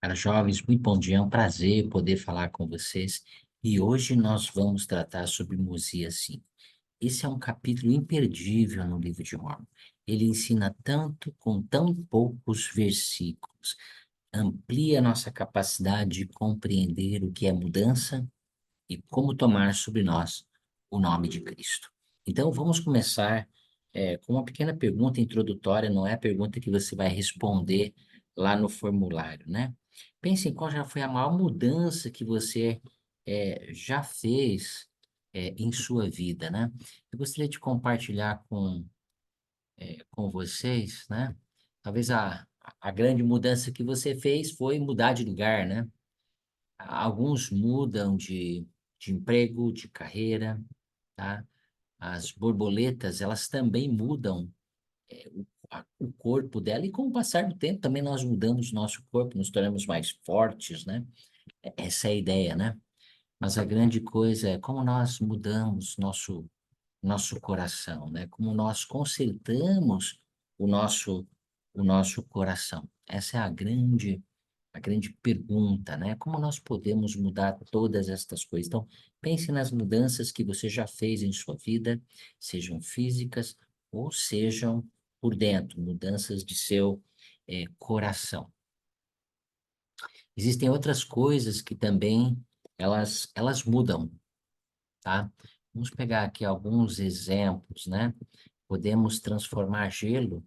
Para jovens, muito bom dia, é um prazer poder falar com vocês. E hoje nós vamos tratar sobre Mosias 5. Esse é um capítulo imperdível no livro de Mormon. Ele ensina tanto com tão poucos versículos, amplia nossa capacidade de compreender o que é mudança e como tomar sobre nós o nome de Cristo. Então, vamos começar com uma pequena pergunta introdutória, não é a pergunta que você vai responder lá no formulário, né? Pense em qual já foi a maior mudança que você já fez em sua vida, né? Eu gostaria de compartilhar com vocês, né? Talvez a grande mudança que você fez foi mudar de lugar, né? Alguns mudam de emprego, de carreira, tá? As borboletas, elas também mudam o corpo dela, e com o passar do tempo também nós mudamos nosso corpo, nos tornamos mais fortes, né? Essa é a ideia, né? Mas a grande coisa é como nós mudamos nosso coração, né? Como nós consertamos o nosso, o nosso coração. Essa é a grande pergunta, né? Como nós podemos mudar todas estas coisas? Então, pense nas mudanças que você já fez em sua vida, sejam físicas ou sejam por dentro, mudanças de seu coração. Existem outras coisas que também elas mudam, tá? Vamos pegar aqui alguns exemplos, né? Podemos transformar gelo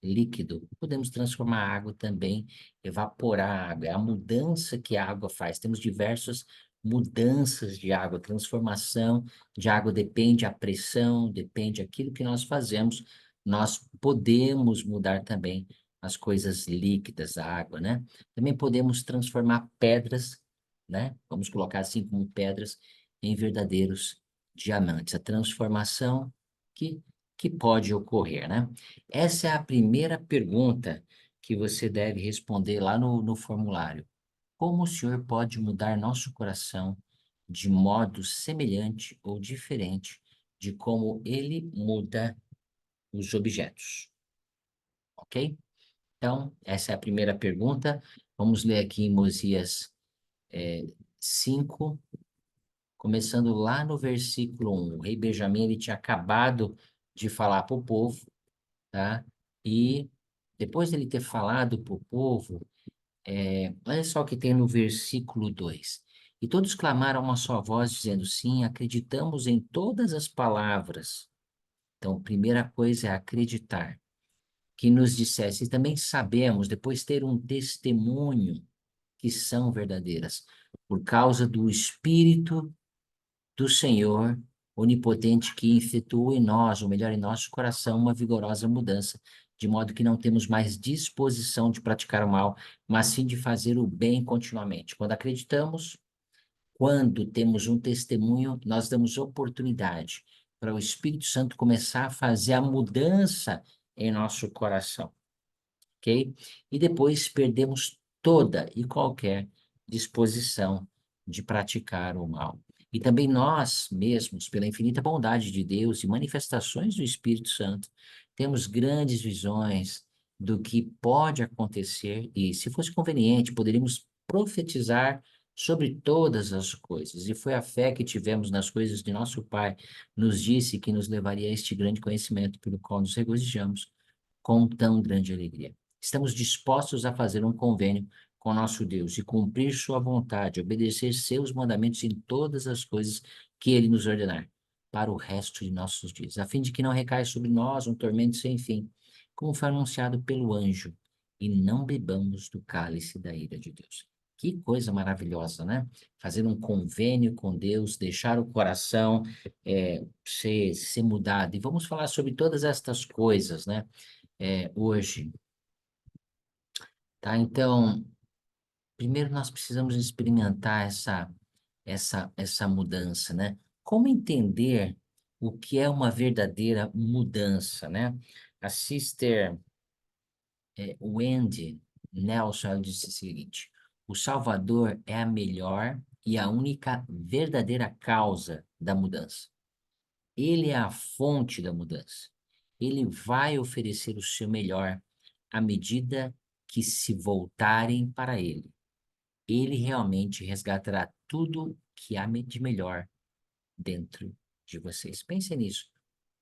líquido, podemos transformar a água também, evaporar a água, é a mudança que a água faz. Temos diversas mudanças de água, transformação de água depende a pressão, depende aquilo que nós fazemos, nós podemos mudar também as coisas líquidas da água, né? Também podemos transformar pedras, né? Vamos colocar assim como pedras em verdadeiros diamantes. A transformação que, que pode ocorrer, né? Essa é a primeira pergunta que você deve responder lá no formulário. Como o Senhor pode mudar nosso coração de modo semelhante ou diferente de como ele muda os objetos? Ok? Então, essa é a primeira pergunta. Vamos ler aqui em Mosias 5, começando lá no versículo 1. O rei Benjamim ele tinha acabado de falar para o povo, tá? E depois dele ter falado para o povo, olha só o que tem no versículo 2. E todos clamaram a uma só voz, dizendo: Sim, acreditamos em todas as palavras. Então, a primeira coisa é acreditar. Que nos dissesse, e também sabemos, depois ter um testemunho que são verdadeiras, por causa do Espírito do Senhor onipotente que efetua em nós, ou melhor, em nosso coração, uma vigorosa mudança, de modo que não temos mais disposição de praticar o mal, mas sim de fazer o bem continuamente. Quando acreditamos, quando temos um testemunho, nós damos oportunidade para o Espírito Santo começar a fazer a mudança em nosso coração, ok? E depois perdemos toda e qualquer disposição de praticar o mal. E também nós mesmos, pela infinita bondade de Deus e manifestações do Espírito Santo, temos grandes visões do que pode acontecer e, se fosse conveniente, poderíamos profetizar sobre todas as coisas. E foi a fé que tivemos nas coisas de nosso Pai, nos disse que nos levaria a este grande conhecimento pelo qual nos regozijamos com tão grande alegria. Estamos dispostos a fazer um convênio com nosso Deus e cumprir sua vontade, obedecer seus mandamentos em todas as coisas que ele nos ordenar, para o resto de nossos dias, a fim de que não recaia sobre nós um tormento sem fim, como foi anunciado pelo anjo, e não bebamos do cálice da ira de Deus. Que coisa maravilhosa, né? Fazer um convênio com Deus, deixar o coração ser mudado. E vamos falar sobre todas estas coisas, né? Hoje, tá? Então, primeiro nós precisamos experimentar essa mudança, né? Como entender o que é uma verdadeira mudança, né? A Sister Wendy Nelson, ela disse o seguinte: o Salvador é a melhor e a única verdadeira causa da mudança. Ele é a fonte da mudança. Ele vai oferecer o seu melhor à medida que se voltarem para ele. Ele realmente resgatará tudo que há de melhor dentro de vocês. Pensem nisso.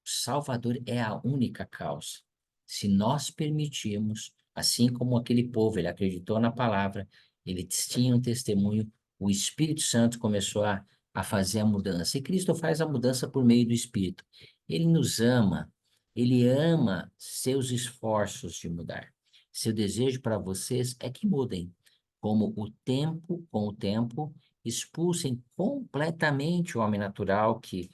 O Salvador é a única causa. Se nós permitirmos, assim como aquele povo, ele acreditou na palavra, ele tinha um testemunho, o Espírito Santo começou a fazer a mudança. E Cristo faz a mudança por meio do Espírito. Ele nos ama, ele ama seus esforços de mudar. Seu desejo para vocês é que mudem, como com o tempo, expulsem completamente o homem natural que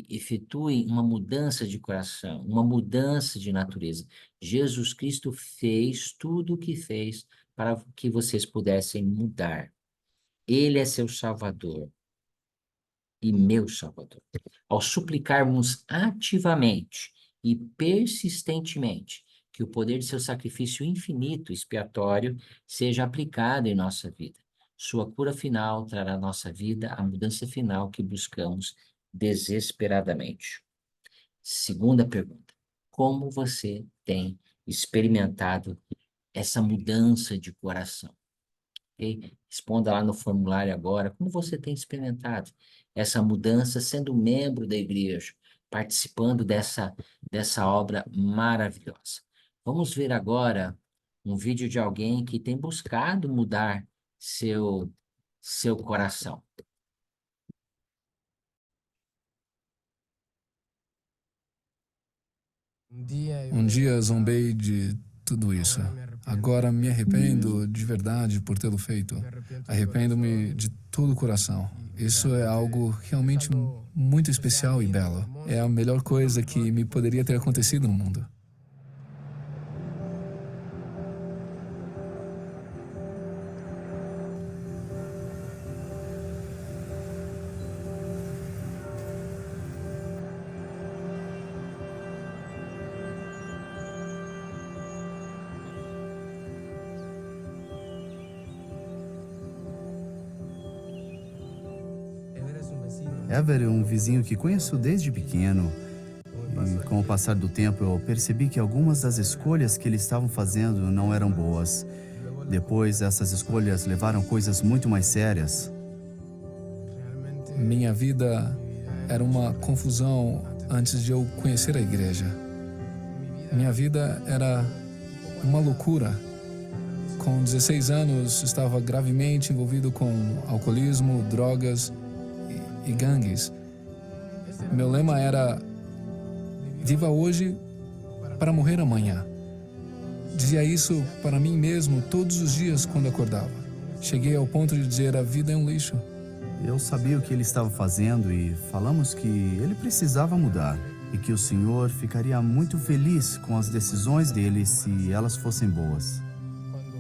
efetuem uma mudança de coração, uma mudança de natureza. Jesus Cristo fez tudo o que fez para que vocês pudessem mudar. Ele é seu Salvador e meu Salvador. Ao suplicarmos ativamente e persistentemente que o poder de seu sacrifício infinito expiatório seja aplicado em nossa vida, sua cura final trará à nossa vida a mudança final que buscamos desesperadamente. Segunda pergunta: como você tem experimentado essa mudança de coração? Okay? Responda lá no formulário agora, como você tem experimentado essa mudança sendo membro da igreja, participando dessa obra maravilhosa. Vamos ver agora um vídeo de alguém que tem buscado mudar seu coração. Um dia zombei de tudo isso. Agora me arrependo de verdade por tê-lo feito. Arrependo-me de todo o coração. Isso é algo realmente muito especial e belo. É a melhor coisa que me poderia ter acontecido no mundo. Ever é um vizinho que conheço desde pequeno. E com o passar do tempo eu percebi que algumas das escolhas que eles estavam fazendo não eram boas. Depois, essas escolhas levaram coisas muito mais sérias. Minha vida era uma confusão antes de eu conhecer a igreja. Minha vida era uma loucura. Com 16 anos, estava gravemente envolvido com alcoolismo, drogas e gangues. Meu lema era: viva hoje para morrer amanhã. Dizia isso para mim mesmo todos os dias quando acordava. Cheguei ao ponto de dizer: a vida é um lixo. Eu sabia o que ele estava fazendo e falamos que ele precisava mudar e que o Senhor ficaria muito feliz com as decisões dele se elas fossem boas.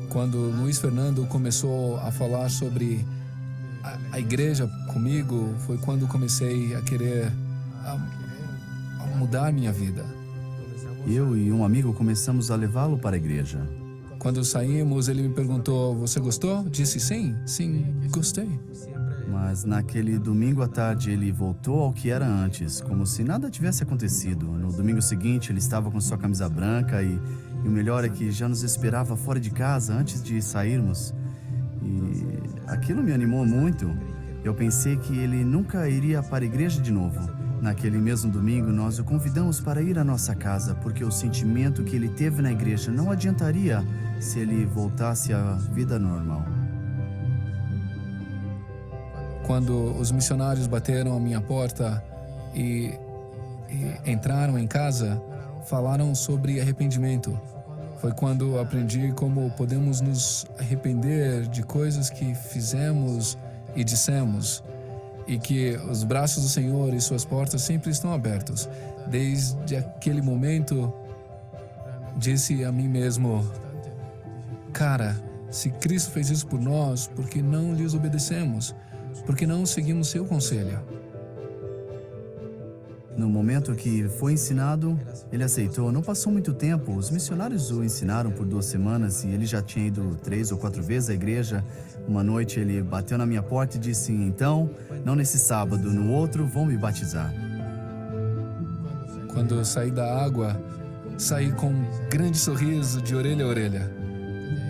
Quando Luiz Fernando começou a falar sobre a igreja comigo, foi quando comecei a querer a mudar minha vida. Eu e um amigo começamos a levá-lo para a igreja. Quando saímos, ele me perguntou: você gostou? Disse sim, gostei. Mas naquele domingo à tarde ele voltou ao que era antes, como se nada tivesse acontecido. No domingo seguinte ele estava com sua camisa branca e o melhor é que já nos esperava fora de casa antes de sairmos. E aquilo me animou muito. Eu pensei que ele nunca iria para a igreja de novo. Naquele mesmo domingo, nós o convidamos para ir à nossa casa, porque o sentimento que ele teve na igreja não adiantaria se ele voltasse à vida normal. Quando os missionários bateram à minha porta e entraram em casa, falaram sobre arrependimento. Foi quando aprendi como podemos nos arrepender de coisas que fizemos e dissemos, e que os braços do Senhor e suas portas sempre estão abertos. Desde aquele momento, disse a mim mesmo: cara, se Cristo fez isso por nós, por que não lhes obedecemos? Por que não seguimos seu conselho? No momento que foi ensinado, ele aceitou. Não passou muito tempo. Os missionários o ensinaram por 2 semanas e ele já tinha ido 3 ou 4 vezes à igreja. Uma noite ele bateu na minha porta e disse: então, não nesse sábado, no outro vão me batizar. Quando eu saí da água, saí com um grande sorriso de orelha a orelha.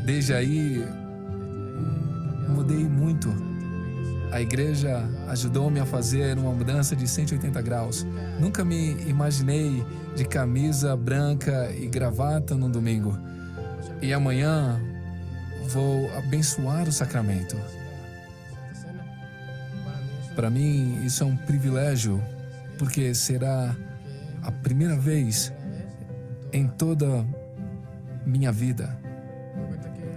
Desde aí, mudei muito. A igreja ajudou-me a fazer uma mudança de 180 graus. Nunca me imaginei de camisa branca e gravata no domingo. E amanhã vou abençoar o sacramento. Para mim, isso é um privilégio, porque será a primeira vez em toda minha vida.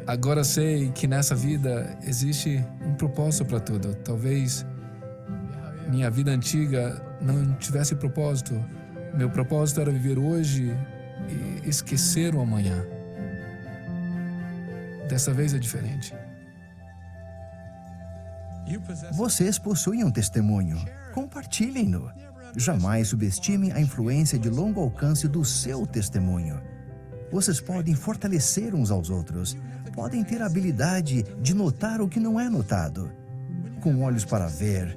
Agora sei que nessa vida existe um propósito para tudo. Talvez minha vida antiga não tivesse propósito. Meu propósito era viver hoje e esquecer o amanhã. Dessa vez é diferente. Vocês possuem um testemunho. Compartilhem-no. Jamais subestimem a influência de longo alcance do seu testemunho. Vocês podem fortalecer uns aos outros. Podem ter a habilidade de notar o que não é notado. Com olhos para ver,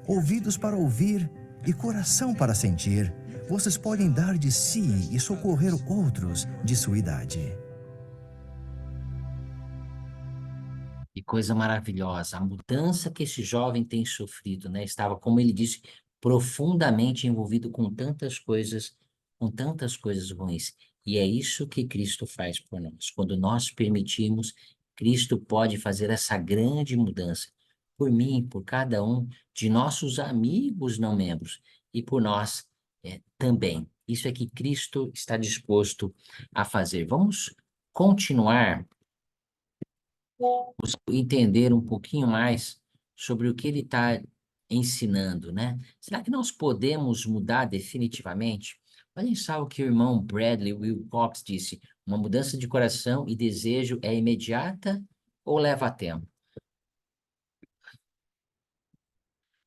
ouvidos para ouvir e coração para sentir, vocês podem dar de si e socorrer outros de sua idade. Que coisa maravilhosa, a mudança que esse jovem tem sofrido, né? Estava, como ele disse, profundamente envolvido com tantas coisas ruins. E é isso que Cristo faz por nós. Quando nós permitimos, Cristo pode fazer essa grande mudança por mim, por cada um de nossos amigos não membros e por nós também. Isso é que Cristo está disposto a fazer. Vamos continuar entender um pouquinho mais sobre o que ele está ensinando, né? Será que nós podemos mudar definitivamente? Olhem só o que o irmão Bradley Wilcox disse: uma mudança de coração e desejo é imediata ou leva tempo?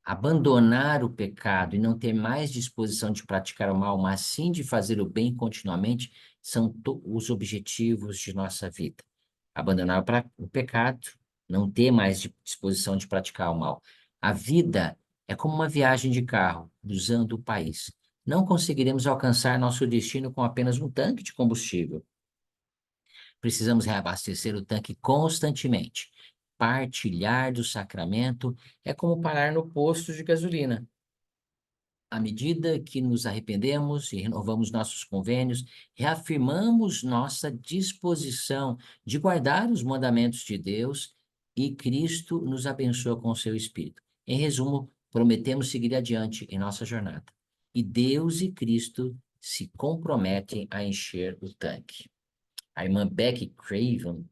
Abandonar o pecado e não ter mais disposição de praticar o mal, mas sim de fazer o bem continuamente, são os objetivos de nossa vida. Abandonar o pecado, não ter mais disposição de praticar o mal. A vida é como uma viagem de carro, cruzando o país. Não conseguiremos alcançar nosso destino com apenas um tanque de combustível. Precisamos reabastecer o tanque constantemente. Partilhar do sacramento é como parar no posto de gasolina. À medida que nos arrependemos e renovamos nossos convênios, reafirmamos nossa disposição de guardar os mandamentos de Deus e Cristo nos abençoa com o seu Espírito. Em resumo, prometemos seguir adiante em nossa jornada. E Deus e Cristo se comprometem a encher o tanque. A irmã Becky Craven,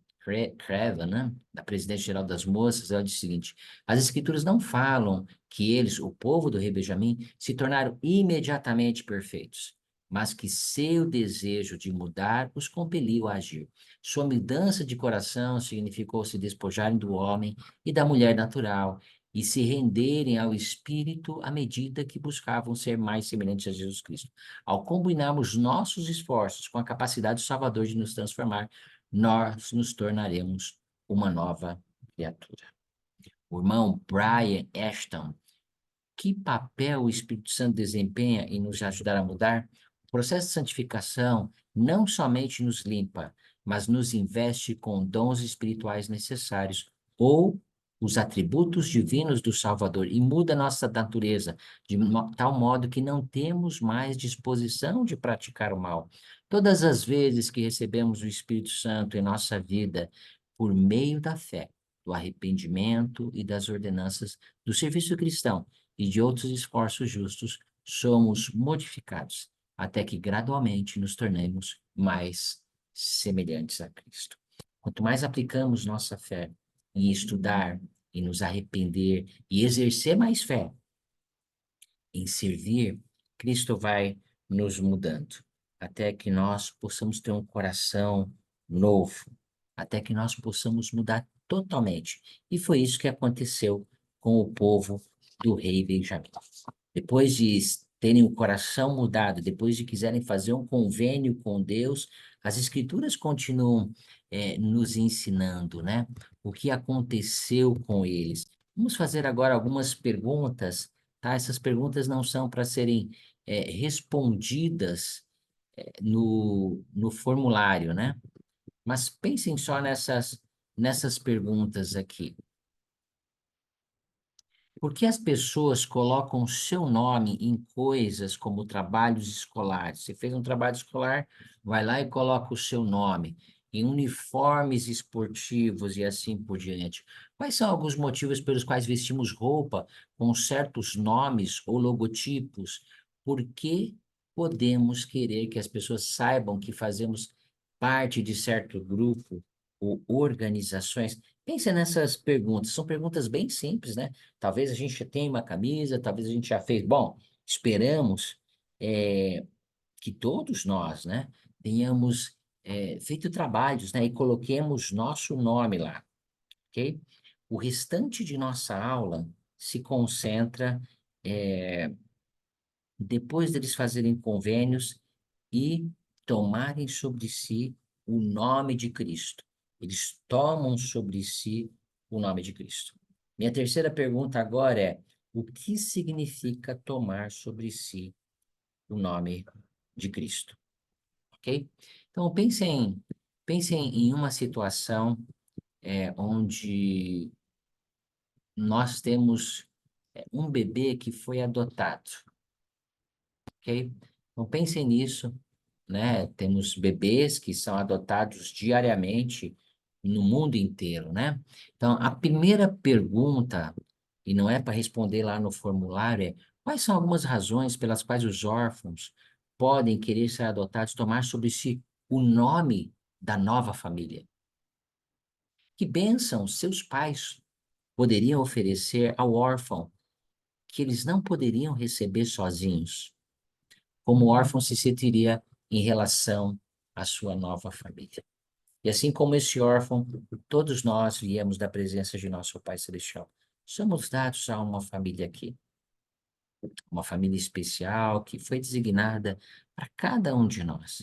né, da presidente-geral das moças, ela diz o seguinte: as escrituras não falam que eles, o povo do rei Benjamim, se tornaram imediatamente perfeitos, mas que seu desejo de mudar os compeliu a agir. Sua mudança de coração significou se despojarem do homem e da mulher natural e se renderem ao Espírito à medida que buscavam ser mais semelhantes a Jesus Cristo. Ao combinarmos nossos esforços com a capacidade do Salvador de nos transformar, nós nos tornaremos uma nova criatura. O irmão Brian Ashton: que papel o Espírito Santo desempenha em nos ajudar a mudar? O processo de santificação não somente nos limpa, mas nos investe com dons espirituais necessários ou os atributos divinos do Salvador e muda nossa natureza de tal modo que não temos mais disposição de praticar o mal. Todas as vezes que recebemos o Espírito Santo em nossa vida por meio da fé, do arrependimento e das ordenanças do serviço cristão e de outros esforços justos, somos modificados até que gradualmente nos tornemos mais semelhantes a Cristo. Quanto mais aplicamos nossa fé em estudar, em nos arrepender e exercer mais fé em servir, Cristo vai nos mudando, até que nós possamos ter um coração novo, até que nós possamos mudar totalmente. E foi isso que aconteceu com o povo do rei Benjamim. Depois de terem o coração mudado, depois de quiserem fazer um convênio com Deus, as Escrituras continuam nos ensinando, né? O que aconteceu com eles. Vamos fazer agora algumas perguntas, tá? Essas perguntas não são para serem respondidas no formulário, né? Mas pensem só nessas perguntas aqui. Por que as pessoas colocam o seu nome em coisas como trabalhos escolares? Você fez um trabalho escolar, vai lá e coloca o seu nome. Em uniformes esportivos e assim por diante. Quais são alguns motivos pelos quais vestimos roupa com certos nomes ou logotipos? Por que podemos querer que as pessoas saibam que fazemos parte de certo grupo ou organizações? Pensa nessas perguntas, são perguntas bem simples, né? Talvez a gente já tenha uma camisa, talvez a gente já fez. Bom, esperamos que todos nós, né, tenhamos feito trabalhos, né, e coloquemos nosso nome lá, ok? O restante de nossa aula se concentra depois deles fazerem convênios e tomarem sobre si o nome de Cristo. Eles tomam sobre si o nome de Cristo. Minha terceira pergunta agora é: o que significa tomar sobre si o nome de Cristo? Ok? Então, pensem em uma situação onde nós temos um bebê que foi adotado, ok? Então, pensem nisso, né? Temos bebês que são adotados diariamente no mundo inteiro, né? Então, a primeira pergunta, e não é para responder lá no formulário, é: quais são algumas razões pelas quais os órfãos podem querer ser adotados, tomar sobre si o nome da nova família? Que bênção seus pais poderiam oferecer ao órfão que eles não poderiam receber sozinhos? Como o órfão se sentiria em relação à sua nova família? E assim como esse órfão, todos nós viemos da presença de nosso Pai Celestial. Somos dados a uma família aqui, uma família especial que foi designada para cada um de nós.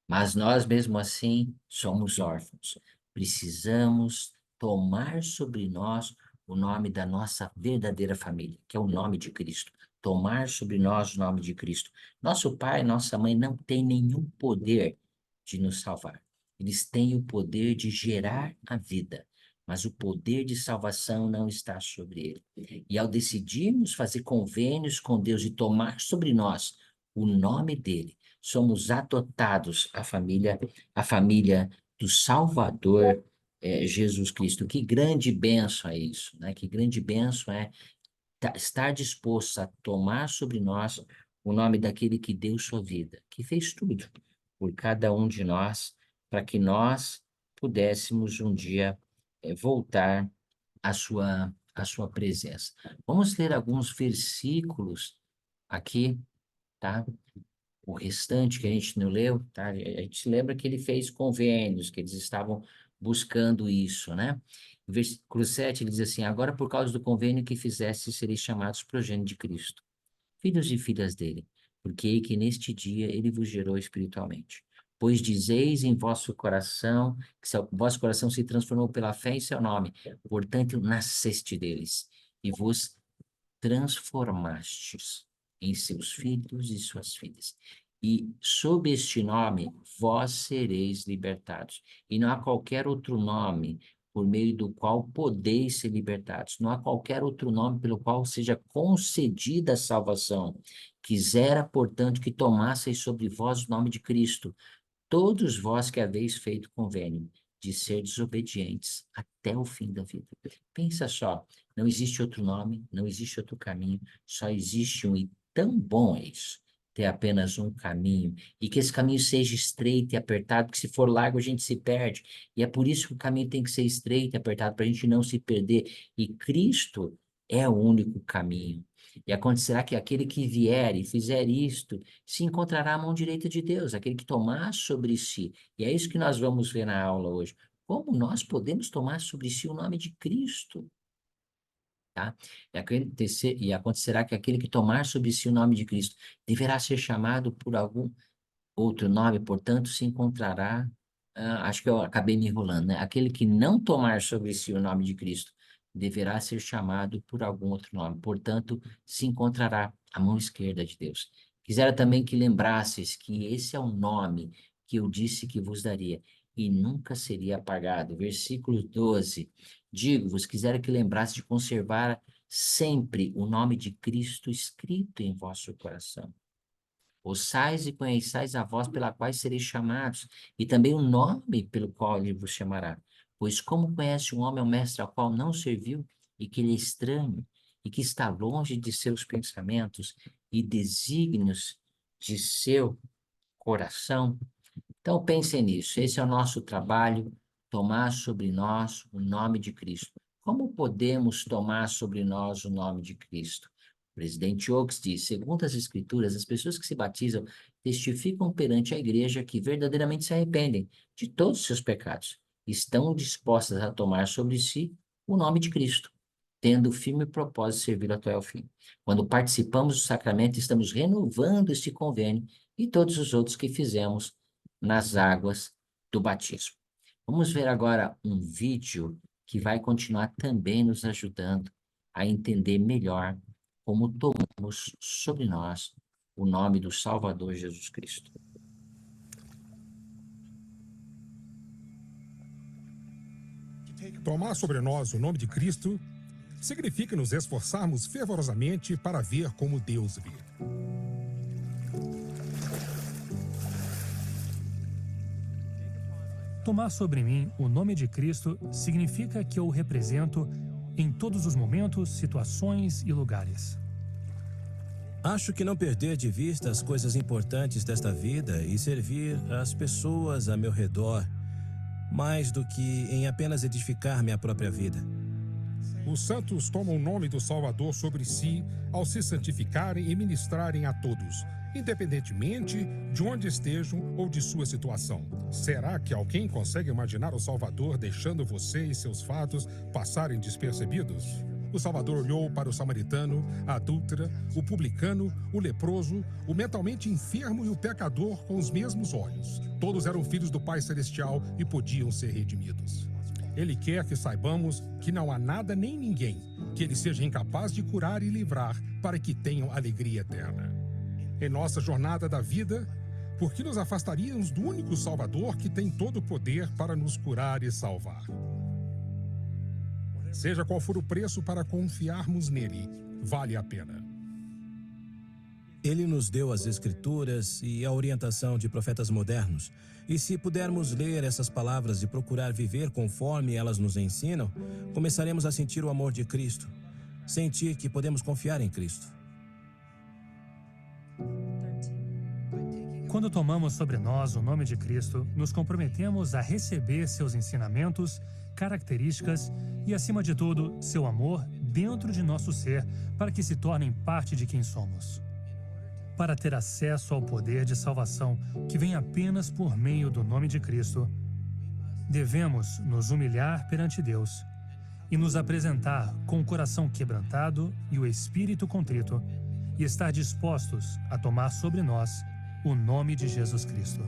Mas nós, mesmo assim, somos órfãos. Precisamos tomar sobre nós o nome da nossa verdadeira família, que é o nome de Cristo. Tomar sobre nós o nome de Cristo. Nosso pai e nossa mãe não têm nenhum poder de nos salvar. Eles têm o poder de gerar a vida, mas o poder de salvação não está sobre ele. E ao decidirmos fazer convênios com Deus e tomar sobre nós o nome dele, somos adotados a família do Salvador, Jesus Cristo. Que grande bênção é isso, né? Que grande bênção é estar disposto a tomar sobre nós o nome daquele que deu sua vida, que fez tudo por cada um de nós, para que nós pudéssemos um dia voltar à sua presença. Vamos ler alguns versículos aqui, tá? O restante que a gente não leu, tá? A gente lembra que ele fez convênios, que eles estavam buscando isso, né? No versículo 7, ele diz assim: agora por causa do convênio que fizeste, sereis chamados progênie de Cristo, filhos e filhas dele, porque ei que neste dia ele vos gerou espiritualmente. Pois dizeis em vosso coração, que vosso coração se transformou pela fé em seu nome, portanto nasceste deles, e vos transformastes em seus filhos e suas filhas. E sob este nome vós sereis libertados. E não há qualquer outro nome por meio do qual podeis ser libertados. Não há qualquer outro nome pelo qual seja concedida a salvação. Quisera, portanto, que tomasseis sobre vós o nome de Cristo, todos vós que haveis feito convênio de ser desobedientes até o fim da vida. Pensa só, não existe outro nome, não existe outro caminho, só existe um, e tão bom é isso, ter apenas um caminho, e que esse caminho seja estreito e apertado, que se for largo a gente se perde, e é por isso que o caminho tem que ser estreito e apertado, para a gente não se perder, e Cristo é o único caminho. E acontecerá que aquele que vier e fizer isto, se encontrará à mão direita de Deus, aquele que tomar sobre si. E é isso que nós vamos ver na aula hoje. Como nós podemos tomar sobre si o nome de Cristo? Tá? E acontecerá que aquele que tomar sobre si o nome de Cristo deverá ser chamado por algum outro nome, portanto, se encontrará. Acho que eu acabei me enrolando, né? Aquele que não tomar sobre si o nome de Cristo deverá ser chamado por algum outro nome, portanto, se encontrará à mão esquerda de Deus. Quisera também que lembrasses que esse é o nome que eu disse que vos daria. e nunca seria apagado. Versículo 12. Digo-vos, quisera que lembrasse de conservar sempre o nome de Cristo escrito em vosso coração. Ouçais e conheçais a voz pela qual sereis chamados, e também o nome pelo qual ele vos chamará. Pois como conhece um homem ao mestre ao qual não serviu, e que ele é estranho, e que está longe de seus pensamentos e desígnios de seu coração? Então pensem nisso, esse é o nosso trabalho, tomar sobre nós o nome de Cristo. Como podemos tomar sobre nós o nome de Cristo? O presidente Oaks diz, segundo as Escrituras, as pessoas que se batizam testificam perante a igreja que verdadeiramente se arrependem de todos os seus pecados. Estão dispostas a tomar sobre si o nome de Cristo, tendo o firme propósito de servir até o fim. Quando participamos do sacramento, estamos renovando este convênio e todos os outros que fizemos nas águas do batismo. Vamos ver agora um vídeo que vai continuar também nos ajudando a entender melhor como tomamos sobre nós o nome do Salvador Jesus Cristo. Tomar sobre nós o nome de Cristo significa nos esforçarmos fervorosamente para ver como Deus vê. Tomar sobre mim o nome de Cristo significa que eu o represento em todos os momentos, situações e lugares. Acho que não perder de vista as coisas importantes desta vida e servir as pessoas a meu redor, mais do que em apenas edificar minha própria vida. Os santos tomam o nome do Salvador sobre si ao se santificarem e ministrarem a todos, independentemente de onde estejam ou de sua situação. Será que alguém consegue imaginar o Salvador deixando você e seus fatos passarem despercebidos? O Salvador olhou para o samaritano, a adúltera, o publicano, o leproso, o mentalmente enfermo e o pecador com os mesmos olhos. Todos eram filhos do Pai Celestial e podiam ser redimidos. Ele quer que saibamos que não há nada nem ninguém que ele seja incapaz de curar e livrar para que tenham alegria eterna. Em nossa jornada da vida, por que nos afastaríamos do único Salvador que tem todo o poder para nos curar e salvar? Seja qual for o preço para confiarmos nele, vale a pena. Ele nos deu as Escrituras e a orientação de profetas modernos. E se pudermos ler essas palavras e procurar viver conforme elas nos ensinam, começaremos a sentir o amor de Cristo, sentir que podemos confiar em Cristo. Quando tomamos sobre nós o nome de Cristo, nos comprometemos a receber seus ensinamentos, características e, acima de tudo, seu amor dentro de nosso ser para que se tornem parte de quem somos. Para ter acesso ao poder de salvação que vem apenas por meio do nome de Cristo, devemos nos humilhar perante Deus e nos apresentar com o coração quebrantado e o espírito contrito e estar dispostos a tomar sobre nós o nome de Jesus Cristo.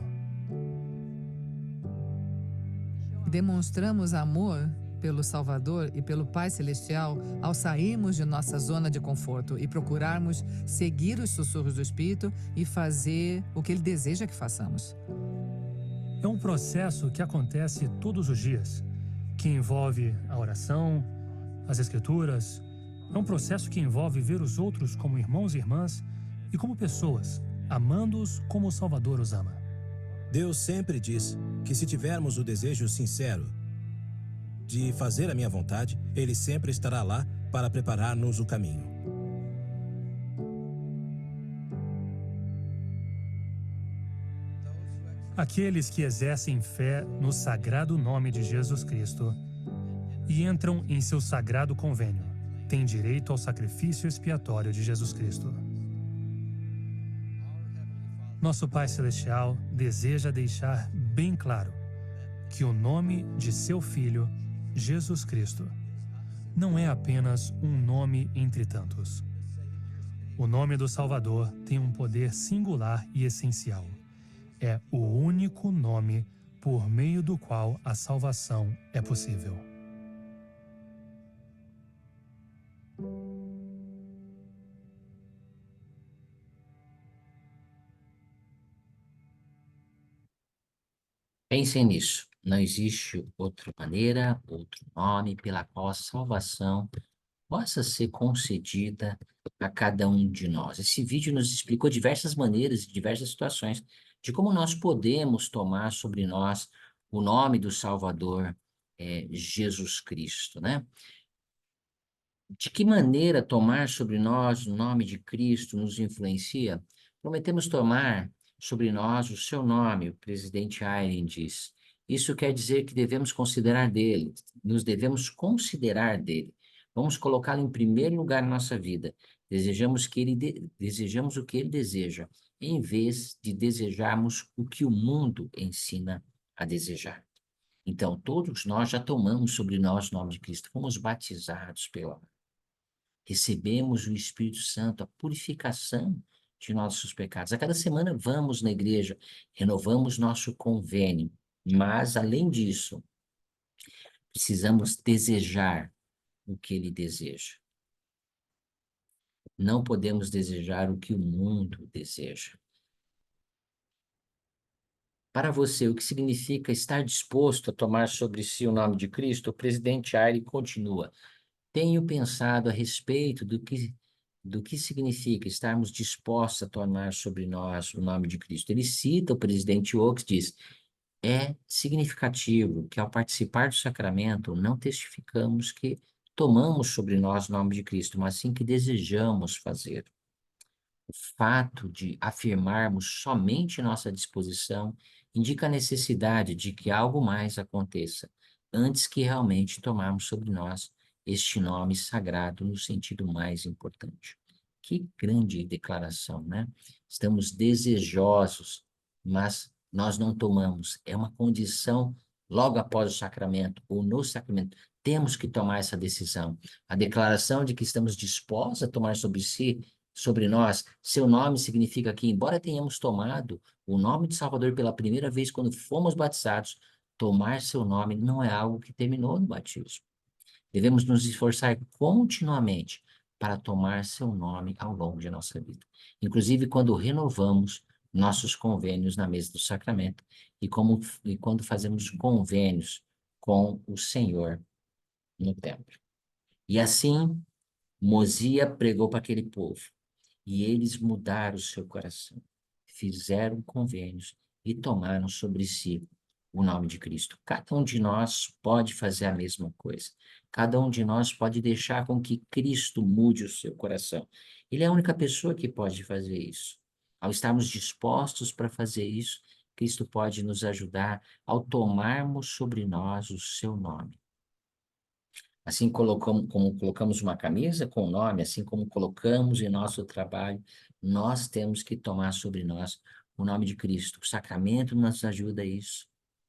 Demonstramos amor pelo Salvador e pelo Pai Celestial ao sairmos de nossa zona de conforto e procurarmos seguir os sussurros do Espírito e fazer o que Ele deseja que façamos. É um processo que acontece todos os dias, que envolve a oração, as Escrituras. É um processo que envolve ver os outros como irmãos e irmãs e como pessoas, amando-os como o Salvador os ama. Deus sempre diz que se tivermos o desejo sincero de fazer a minha vontade, Ele sempre estará lá para preparar-nos o caminho. Aqueles que exercem fé no sagrado nome de Jesus Cristo e entram em seu sagrado convênio têm direito ao sacrifício expiatório de Jesus Cristo. Nosso Pai Celestial deseja deixar bem claro que o nome de seu Filho, Jesus Cristo, não é apenas um nome entre tantos. O nome do Salvador tem um poder singular e essencial. É o único nome por meio do qual a salvação é possível. Pensem nisso. Não existe outra maneira, outro nome pela qual a salvação possa ser concedida a cada um de nós. Esse vídeo nos explicou diversas maneiras e diversas situações de como nós podemos tomar sobre nós o nome do Salvador, Jesus Cristo, né? De que maneira tomar sobre nós o nome de Cristo nos influencia? Prometemos tomar sobre nós o seu nome, o presidente Ayrin diz. Isso quer dizer que devemos considerar dele, nos devemos considerar dele. Vamos colocá-lo em primeiro lugar na nossa vida. Desejamos o que ele deseja, em vez de desejarmos o que o mundo ensina a desejar. Então, todos nós já tomamos sobre nós o nome de Cristo, fomos batizados pela recebemos o Espírito Santo, a purificação de nossos pecados. A cada semana vamos na igreja, renovamos nosso convênio, mas, além disso, precisamos desejar o que ele deseja. Não podemos desejar o que o mundo deseja. Para você, o que significa estar disposto a tomar sobre si o nome de Cristo? O presidente Ayrin continua. Tenho pensado a respeito do que significa estarmos dispostos a tomar sobre nós o nome de Cristo. Ele cita o presidente Oaks, diz, é significativo que ao participar do sacramento não testificamos que tomamos sobre nós o nome de Cristo, mas sim que desejamos fazer. O fato de afirmarmos somente nossa disposição indica a necessidade de que algo mais aconteça antes que realmente tomarmos sobre nós este nome sagrado no sentido mais importante. Que grande declaração, né? Estamos desejosos, mas nós não tomamos. É uma condição logo após o sacramento, ou no sacramento. Temos que tomar essa decisão. A declaração de que estamos dispostos a tomar sobre nós, seu nome significa que, embora tenhamos tomado o nome de Salvador pela primeira vez quando fomos batizados, tomar seu nome não é algo que terminou no batismo. Devemos nos esforçar continuamente para tomar seu nome ao longo de nossa vida. Inclusive quando renovamos nossos convênios na mesa do sacramento e quando fazemos convênios com o Senhor no templo. E assim, Mosia pregou para aquele povo. E eles mudaram o seu coração, fizeram convênios e tomaram sobre si o nome de Cristo. Cada um de nós pode fazer a mesma coisa. Cada um de nós pode deixar com que Cristo mude o seu coração. Ele é a única pessoa que pode fazer isso. Ao estarmos dispostos para fazer isso, Cristo pode nos ajudar ao tomarmos sobre nós o seu nome. Assim como colocamos uma camisa com o nome, assim como colocamos em nosso trabalho, nós temos que tomar sobre nós o nome de Cristo. O sacramento nos ajuda a isso,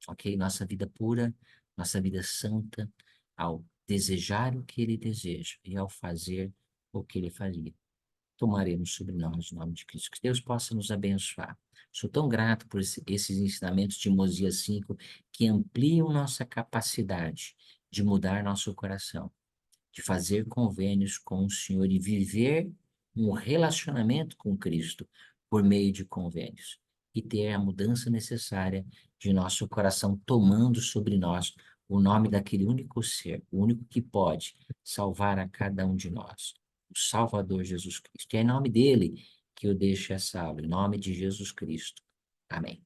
ok? Nossa vida pura, nossa vida santa, ao desejar o que ele deseja e ao fazer o que ele faria. Tomaremos sobre nós o nome de Cristo. Que Deus possa nos abençoar. Sou tão grato por esses ensinamentos de Mosias 5 que ampliam nossa capacidade de mudar nosso coração, de fazer convênios com o Senhor e viver um relacionamento com Cristo por meio de convênios e ter a mudança necessária de nosso coração tomando sobre nós o nome daquele único ser, o único que pode salvar a cada um de nós, o Salvador Jesus Cristo. E é em nome dele que eu deixo essa aula, em nome de Jesus Cristo. Amém.